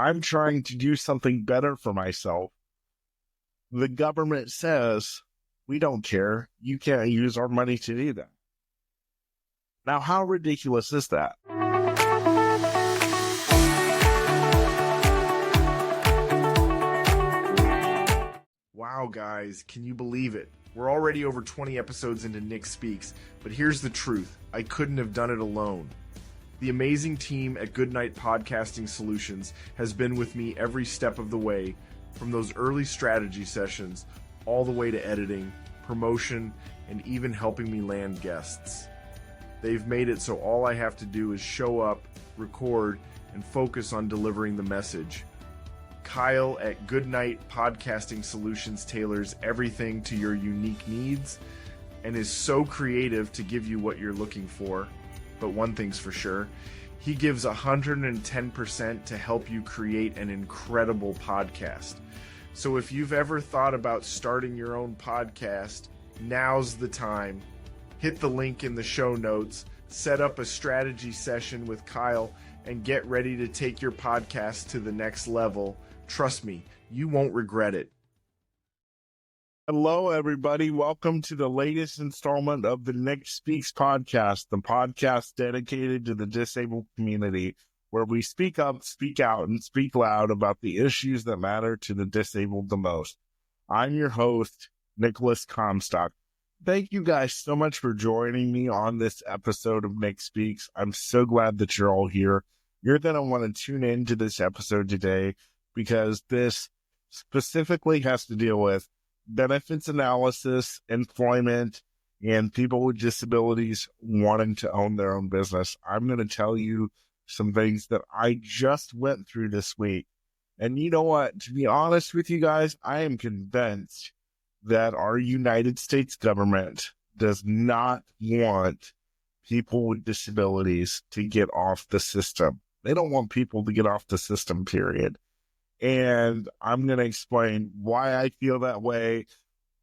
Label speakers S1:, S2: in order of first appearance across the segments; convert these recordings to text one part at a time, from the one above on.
S1: I'm trying to do something better for myself. The government says, we don't care. You can't use our money to do that. Now, how ridiculous is that?
S2: Wow, guys, can you believe it? We're already over 20 episodes into Nick Speaks, but here's the truth. I couldn't have done it alone. The amazing team at Goodnight Podcasting Solutions has been with me every step of the way, from those early strategy sessions all the way to editing, promotion, and even helping me land guests. They've made it so all I have to do is show up, record, and focus on delivering the message. Kyle at Goodnight Podcasting Solutions tailors everything to your unique needs and is so creative to give you what you're looking for. But one thing's for sure, he gives 110% to help you create an incredible podcast. So if you've ever thought about starting your own podcast, now's the time. Hit the link in the show notes, set up a strategy session with Kyle, and get ready to take your podcast to the next level. Trust me, you won't regret it.
S1: Hello, everybody. Welcome to the latest installment of the Nick Speaks podcast, the podcast dedicated to the disabled community, where we speak up, speak out, and speak loud about the issues that matter to the disabled the most. I'm your host, Nicolas Comstock. Thank you guys so much for joining me on this episode of Nick Speaks. I'm so glad that you're all here. You're going to want to tune into this episode today because this specifically has to deal with benefits analysis, employment, and people with disabilities wanting to own their own business. I'm going to tell you some things that I just went through this week. And you know what? To be honest with you guys, I am convinced that our United States government does not want people with disabilities to get off the system. They don't want people to get off the system, period. And I'm going to explain why I feel that way,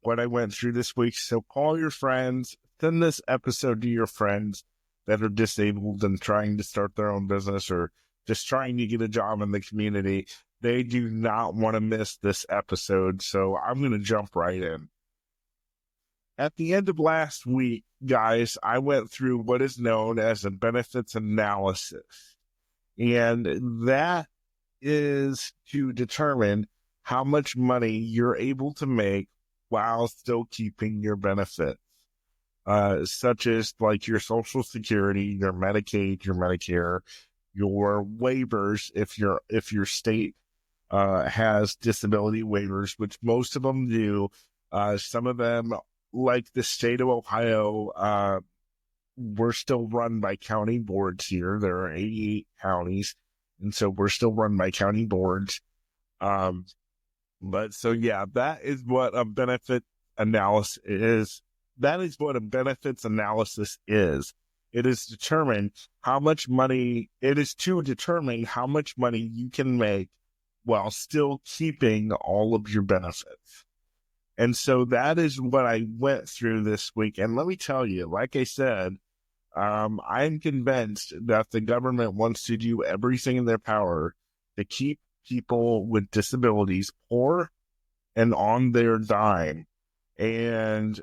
S1: what I went through this week. So call your friends, send this episode to your friends that are disabled and trying to start their own business or just trying to get a job in the community. They do not want to miss this episode. So I'm going to jump right in. At the end of last week, guys, I went through what is known as a benefits analysis. And that is to determine how much money you're able to make while still keeping your benefits, such as like your Social Security, your Medicaid, your Medicare, your waivers, if your state has disability waivers, which most of them do. Some of them, like the state of Ohio, we're still run by county boards here. There are 88 counties. And so we're still run by county boards. But so, yeah, that is what a benefit analysis is. That is what a benefits analysis is. It is to determine how much money you can make while still keeping all of your benefits. And so that is what I went through this week. And let me tell you, like I said, I'm convinced that the government wants to do everything in their power to keep people with disabilities poor and on their dime. And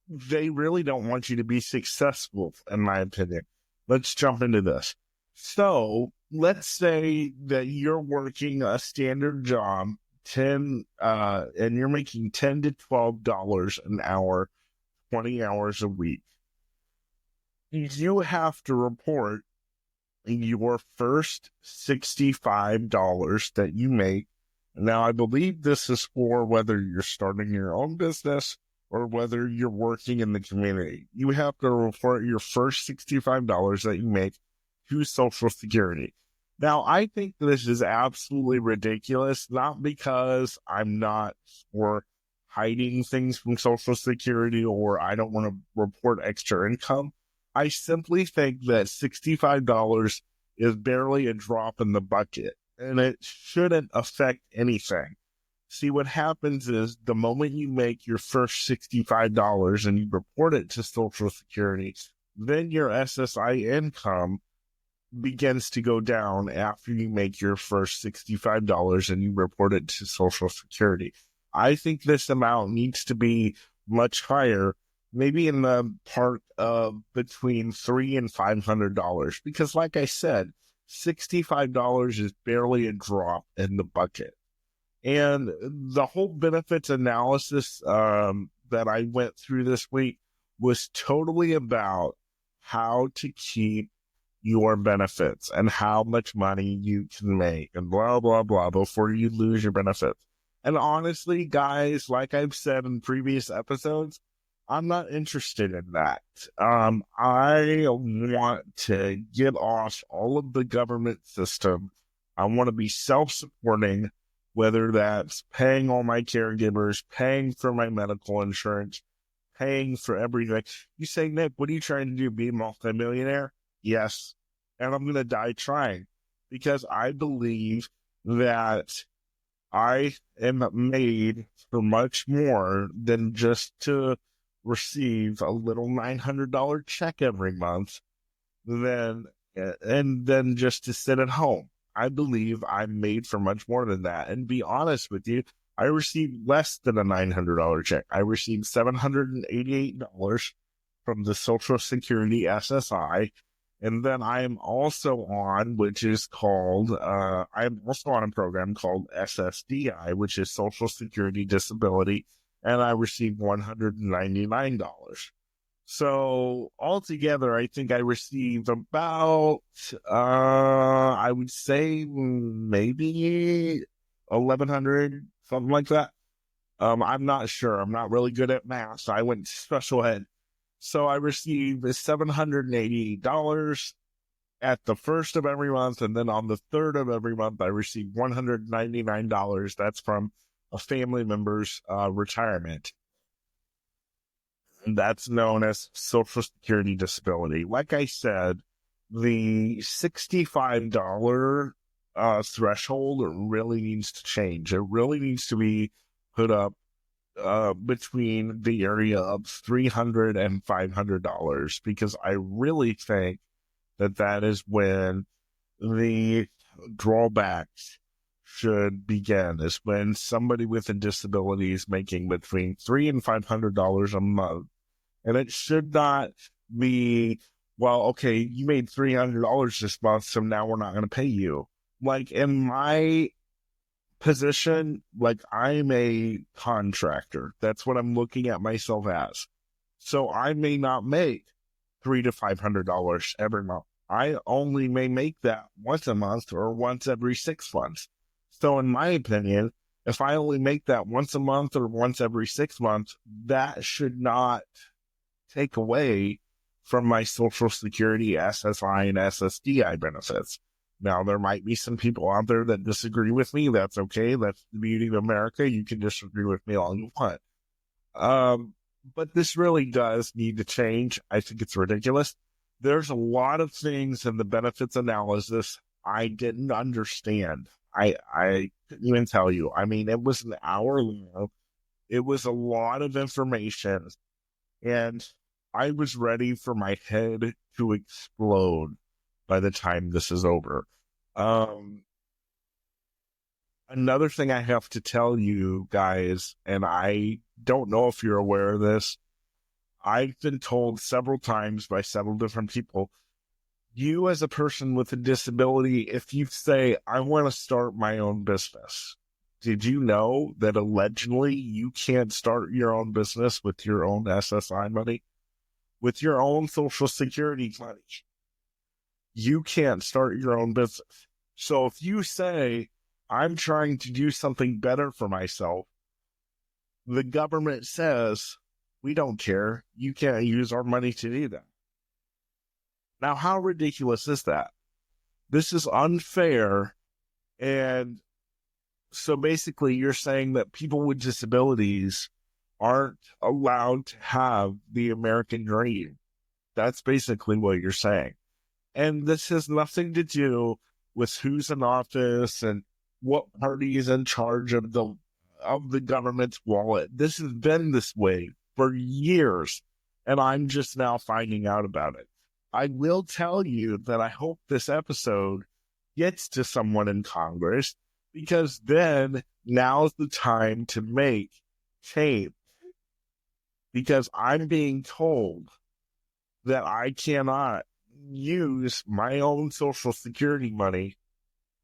S1: they really don't want you to be successful, in my opinion. Let's jump into this. So let's say that you're working a standard job, and you're making $10 to $12 an hour, 20 hours a week. You have to report your first $65 that you make. Now, I believe this is for whether you're starting your own business or whether you're working in the community. You have to report your first $65 that you make to Social Security. Now, I think this is absolutely ridiculous, not because I'm not for hiding things from Social Security or I don't want to report extra income. I simply think that $65 is barely a drop in the bucket, and it shouldn't affect anything. See, what happens is the moment you make your first $65 and you report it to Social Security, then your SSI income begins to go down after you make your first $65 and you report it to Social Security. I think this amount needs to be much higher, maybe in the part of between $300 and $500, because like I said, $65 is barely a drop in the bucket. And the whole benefits analysis that I went through this week was totally about how to keep your benefits and how much money you can make and blah, blah, blah before you lose your benefits. And honestly, guys, like I've said in previous episodes, I'm not interested in that. I want to get off all of the government system. I want to be self-supporting, whether that's paying all my caregivers, paying for my medical insurance, paying for everything. You say, Nick, what are you trying to do? Be a multimillionaire? Yes. And I'm going to die trying, because I believe that I am made for much more than just to receive a little $900 check every month and then just to sit at home. I believe I'm made for much more than that. And be honest with you, I received less than a $900 check. I received $788 from the Social Security SSI. And then I'm also on, which is called, I'm also on a program called SSDI, which is Social Security Disability, and I received $199. So altogether, I think I received about, I would say maybe 1,100, something like that. I'm not sure. I'm not really good at math. I went special ed. So I received $788 at the first of every month, and then on the third of every month, I received $199. That's from a family member's retirement. And that's known as Social Security Disability. Like I said, the $65 threshold really needs to change. It really needs to be put up between the area of $300 and $500, because I really think that is when the drawbacks should begin, is when somebody with a disability is making between $300 and $500 a month. And it should not be, well, okay, you made $300 this month, so now we're not going to pay you. Like in my position, like I'm a contractor. That's what I'm looking at myself as. So I may not make $300 to $500 every month. I only may make that once a month or once every 6 months. So in my opinion, if I only make that once a month or once every 6 months, that should not take away from my Social Security, SSI, and SSDI benefits. Now, there might be some people out there that disagree with me. That's okay. That's the beauty of America. You can disagree with me all you want. But this really does need to change. I think it's ridiculous. There's a lot of things in the benefits analysis I didn't understand. I couldn't even tell you. I mean, it was an hour long. It was a lot of information. And I was ready for my head to explode by the time this is over. Another thing I have to tell you guys, and I don't know if you're aware of this, I've been told several times by several different people, you as a person with a disability, if you say, I want to start my own business, did you know that allegedly you can't start your own business with your own SSI money? With your own Social Security money? You can't start your own business. So if you say, I'm trying to do something better for myself, the government says, we don't care. You can't use our money to do that. Now, how ridiculous is that? This is unfair. And so basically you're saying that people with disabilities aren't allowed to have the American dream. That's basically what you're saying. And this has nothing to do with who's in office and what party is in charge of the government's wallet. This has been this way for years, and I'm just now finding out about it. I will tell you that I hope this episode gets to someone in Congress, because then now's the time to make change. Because I'm being told that I cannot use my own Social Security money,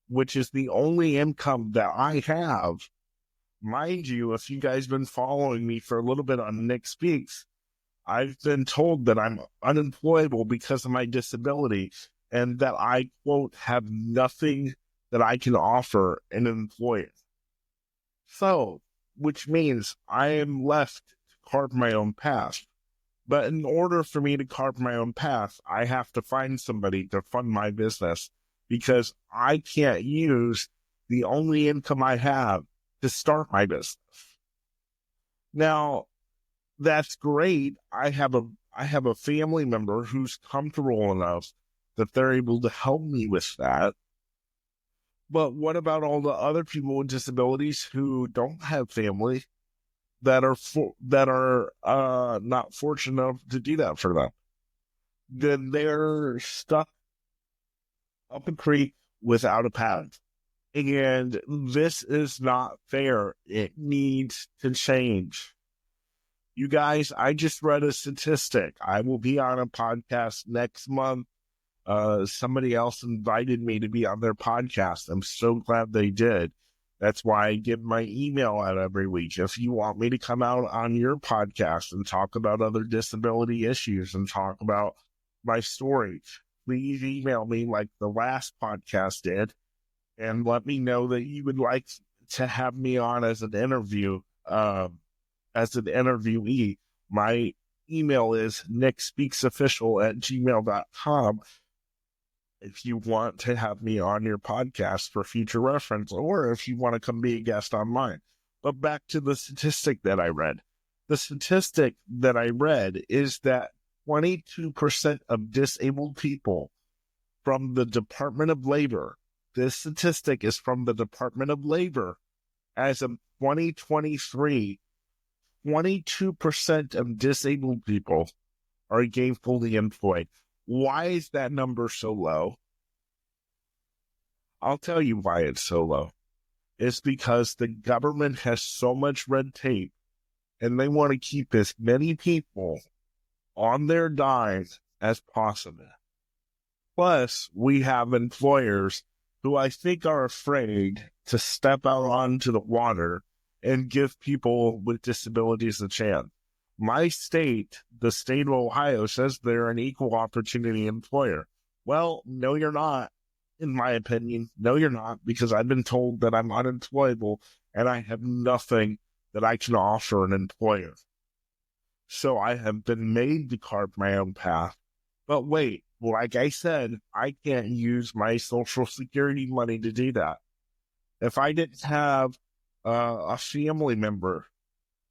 S1: which is the only income that I have. Mind you, if you guys have been following me for a little bit on Nick Speaks, I've been told that I'm unemployable because of my disability, and that I, quote, have nothing that I can offer an employer. So, which means I am left to carve my own path. But in order for me to carve my own path, I have to find somebody to fund my business, because I can't use the only income I have to start my business. Now, that's great. I have a family member who's comfortable enough that they're able to help me with that. But what about all the other people with disabilities who don't have family, that are not fortunate enough to do that for them? Then they're stuck up a creek without a path. And this is not fair. It needs to change. You guys, I just read a statistic. I will be on a podcast next month. Somebody else invited me to be on their podcast. I'm so glad they did. That's why I give my email out every week. If you want me to come out on your podcast and talk about other disability issues and talk about my story, please email me like the last podcast did, and let me know that you would like to have me on as an interview, as an interviewee. My email is nickspeaksofficial@gmail.com if you want to have me on your podcast for future reference, or if you want to come be a guest on mine. But back to the statistic that I read. The statistic that I read is that 22% of disabled people from the Department of Labor, this statistic is from the Department of Labor, as of 2023, 22% of disabled people are gainfully employed. Why is that number so low? I'll tell you why it's so low. It's because the government has so much red tape, and they want to keep as many people on their dime as possible. Plus, we have employers who I think are afraid to step out onto the water and give people with disabilities a chance. My state, the state of Ohio, says they're an equal opportunity employer. Well, no, you're not, in my opinion. No, you're not, because I've been told that I'm unemployable and I have nothing that I can offer an employer. So I have been made to carve my own path. But wait, like I said, I can't use my Social Security money to do that. If I didn't have a family member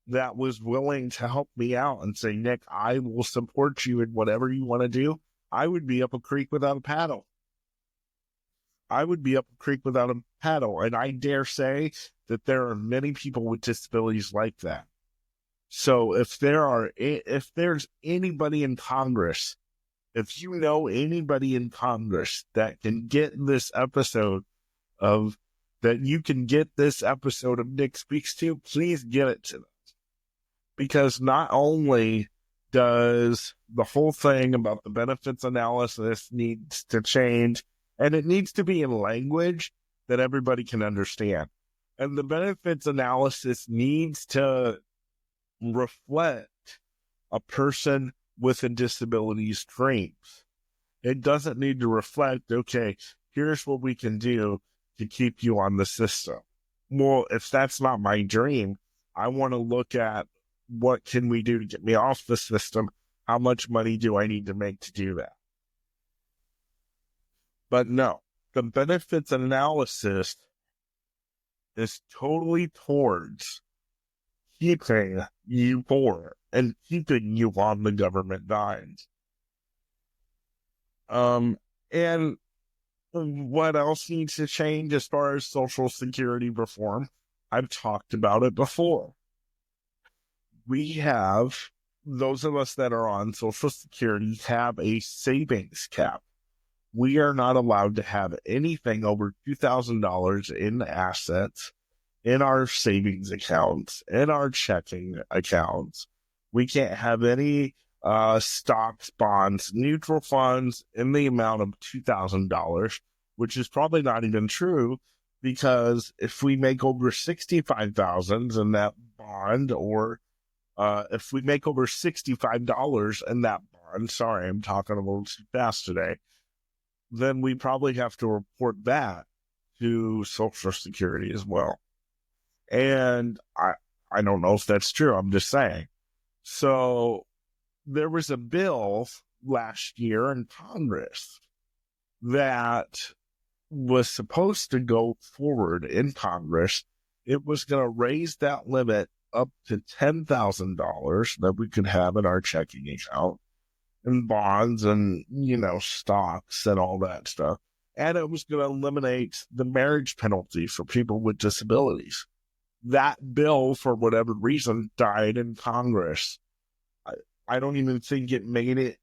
S1: that was willing to help me out and say, Nick, I will support you in whatever you want to do, I would be up a creek without a paddle. I would be up a creek without a paddle. And I dare say that there are many people with disabilities like that. So if there's anybody in Congress, if you know anybody in Congress that can get this episode of Nick Speaks to, please get it to them. Because not only does the whole thing about the benefits analysis needs to change, and it needs to be in language that everybody can understand. And the benefits analysis needs to reflect a person with a disability's dreams. It doesn't need to reflect, okay, here's what we can do to keep you on the system. Well, if that's not my dream, I want to look at what can we do to get me off the system? How much money do I need to make to do that? But no, the benefits analysis is totally towards keeping you poor and keeping you on the government dimes. And what else needs to change as far as Social Security reform? I've talked about it before. We have those of us that are on Social Security have a savings cap. We are not allowed to have anything over $2,000 in assets in our savings accounts, in our checking accounts. We can't have any stocks, bonds, mutual funds in the amount of $2,000, which is probably not even true, because if we make over $65,000 in that bond, or if we make over $65 in that bond, sorry, I'm talking a little too fast today, then we probably have to report that to Social Security as well. And I don't know if that's true. I'm just saying. So there was a bill last year in Congress that was supposed to go forward in Congress. It was going to raise that limit up to $10,000 that we could have in our checking account and bonds and, stocks and all that stuff. And it was going to eliminate the marriage penalty for people with disabilities. That bill, for whatever reason, died in Congress. I don't even think it made it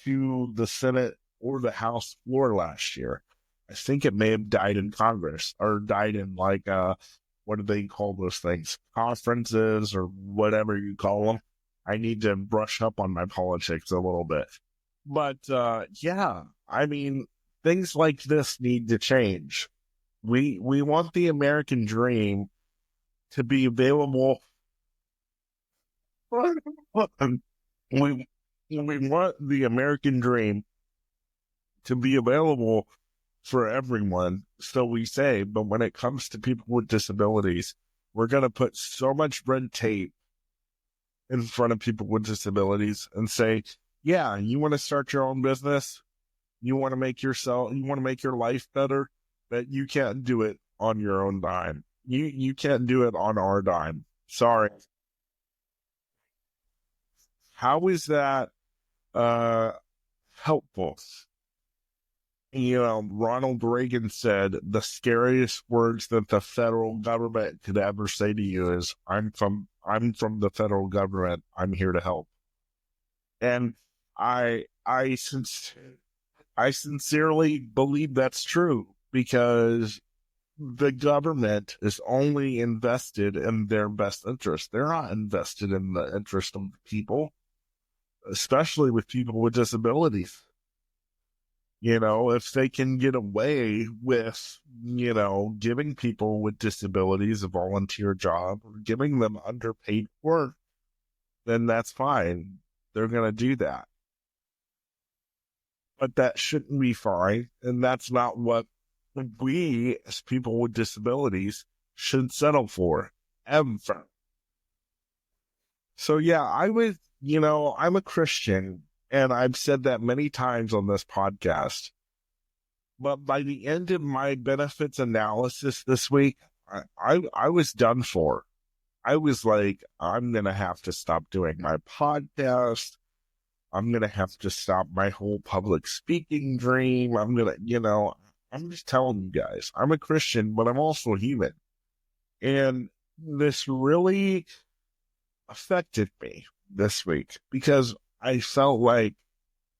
S1: to the Senate or the House floor last year. I think it may have died in Congress, or died in what do they call those things? Conferences or whatever you call them. I need to brush up on my politics a little bit. But yeah, I mean, things like this need to change. We want the American dream to be available. We want the American dream to be available for everyone, so we say, but when it comes to people with disabilities, we're going to put so much red tape in front of people with disabilities and say, yeah, you want to start your own business? You want to make your life better? But you can't do it on your own dime. You can't do it on our dime. Sorry. How is that helpful? Ronald Reagan said the scariest words that the federal government could ever say to you is, I'm from the federal government. I'm here to help. And I sincerely believe that's true, because the government is only invested in their best interest. They're not invested in the interest of the people, especially with people with disabilities. If they can get away with, giving people with disabilities a volunteer job or giving them underpaid work, then that's fine. They're going to do that. But that shouldn't be fine. And that's not what we, as people with disabilities, should settle for, ever. So yeah, I'm a Christian. And I've said that many times on this podcast. But by the end of my benefits analysis this week, I was done for. I was like, I'm going to have to stop doing my podcast. I'm going to have to stop my whole public speaking dream. I'm going to, I'm just telling you guys, I'm a Christian, but I'm also human. And this really affected me this week, because I felt like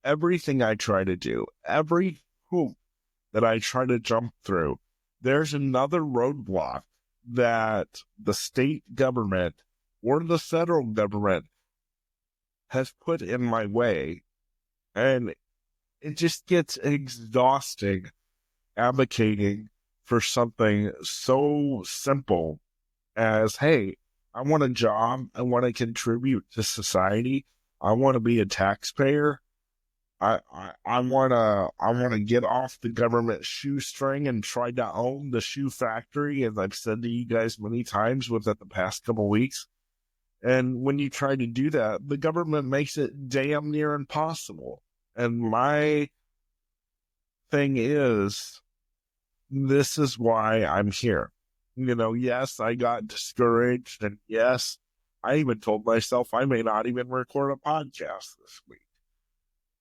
S1: everything I try to do, every hoop that I try to jump through, there's another roadblock that the state government or the federal government has put in my way. And it just gets exhausting advocating for something so simple as, hey, I want a job. I want to contribute to society. I want to be a taxpayer. I want to get off the government shoestring and try to own the shoe factory, as I've said to you guys many times within the past couple of weeks. And when you try to do that, the government makes it damn near impossible. And my thing is, this is why I'm here. Yes, I got discouraged, and yes, I even told myself I may not even record a podcast this week.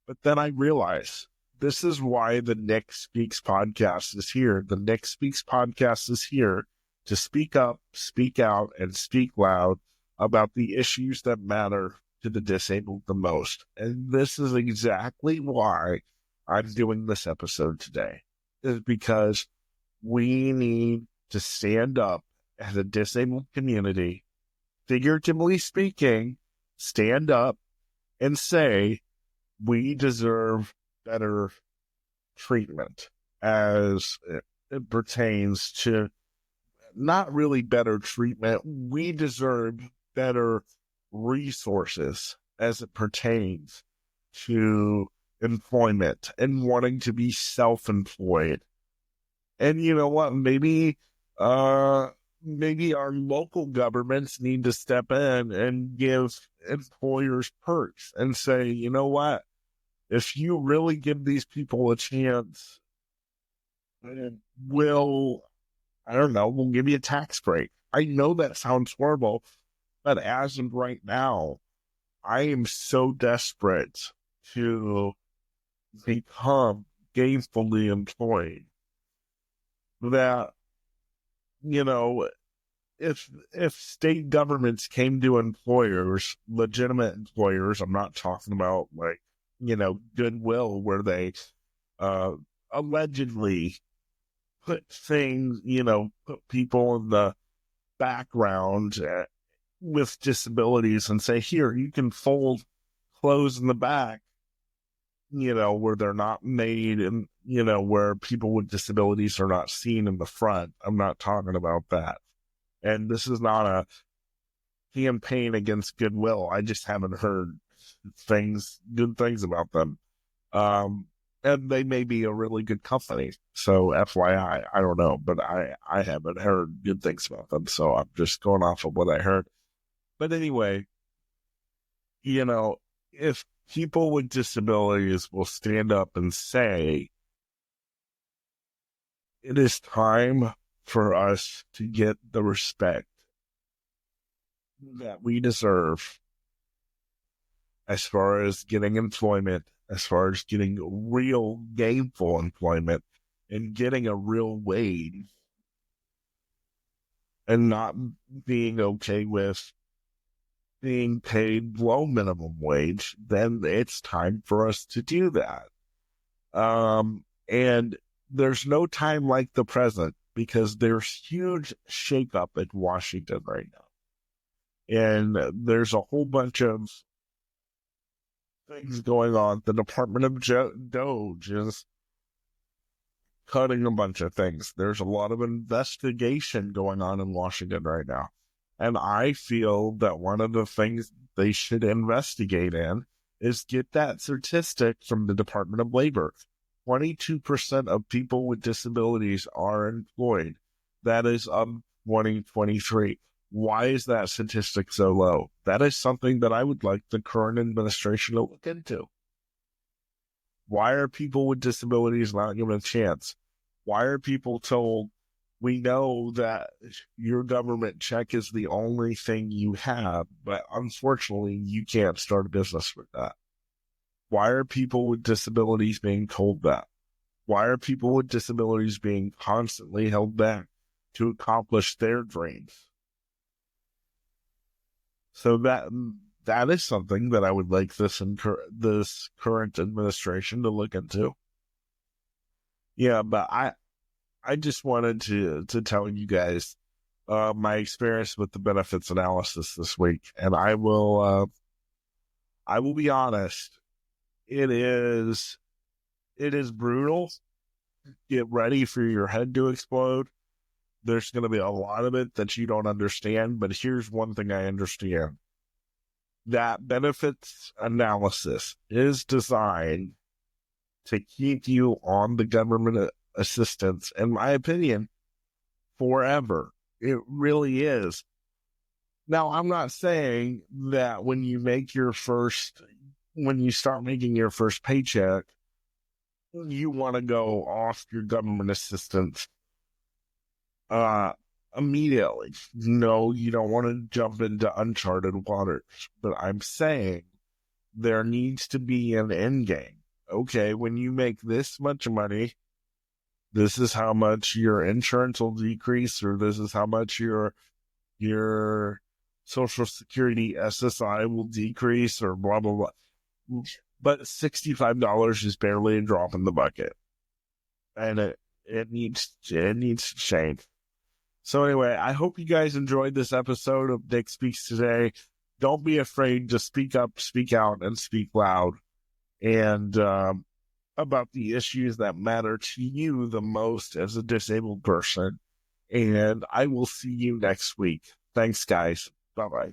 S1: But then I realized this is why the Nick Speaks podcast is here. The Nick Speaks podcast is here to speak up, speak out, and speak loud about the issues that matter to the disabled the most. And this is exactly why I'm doing this episode today, is because we need to stand up as a disabled community, figuratively speaking, stand up and say we deserve better treatment as it pertains to not really better treatment. We deserve better resources as it pertains to employment and wanting to be self-employed. And you know what? Maybe our local governments need to step in and give employers perks and say, you know what? If you really give these people a chance, we'll give you a tax break. I know that sounds horrible, but as of right now, I am so desperate to become gainfully employed that, if state governments came to employers, legitimate employers, I'm not talking about Goodwill, where they allegedly put people in the background with disabilities and say, here, you can fold clothes in the back, where they're not made, and, where people with disabilities are not seen in the front. I'm not talking about that. And this is not a campaign against Goodwill. I just haven't heard good things about them. And they may be a really good company. So FYI, I don't know, but I haven't heard good things about them. So I'm just going off of what I heard. But anyway, if people with disabilities will stand up and say, it is time for us to get the respect that we deserve as far as getting employment, as far as getting real gainful employment and getting a real wage, and not being okay with being paid below minimum wage, then it's time for us to do that. And there's no time like the present, because there's huge shakeup in Washington right now. And there's a whole bunch of things going on. The Department of Doge is cutting a bunch of things. There's a lot of investigation going on in Washington right now. And I feel that one of the things they should investigate in is get that statistic from the Department of Labor. 22% of people with disabilities are employed. That is up 2023. Why is that statistic so low? That is something that I would like the current administration to look into. Why are people with disabilities not given a chance? Why are people told, we know that your government check is the only thing you have, but unfortunately you can't start a business with that? Why are people with disabilities being told that? Why are people with disabilities being constantly held back to accomplish their dreams? So that is something that I would like this current administration to look into. Yeah, but I just wanted to tell you guys my experience with the benefits analysis this week, and I will be honest. It is brutal. Get ready for your head to explode. There's going to be a lot of it that you don't understand, but here's one thing I understand. That benefits analysis is designed to keep you on the government assistance, in my opinion, forever. It really is. Now, I'm not saying that when you start making your first paycheck, you want to go off your government assistance immediately. No, you don't want to jump into uncharted waters. But I'm saying there needs to be an end game. Okay, when you make this much money, this is how much your insurance will decrease, or this is how much your Social Security SSI will decrease or blah, blah, blah. But $65 is barely a drop in the bucket. And it needs to change. So anyway, I hope you guys enjoyed this episode of Nick Speaks Today. Don't be afraid to speak up, speak out, and speak loud. And about the issues that matter to you the most as a disabled person. And I will see you next week. Thanks, guys. Bye-bye.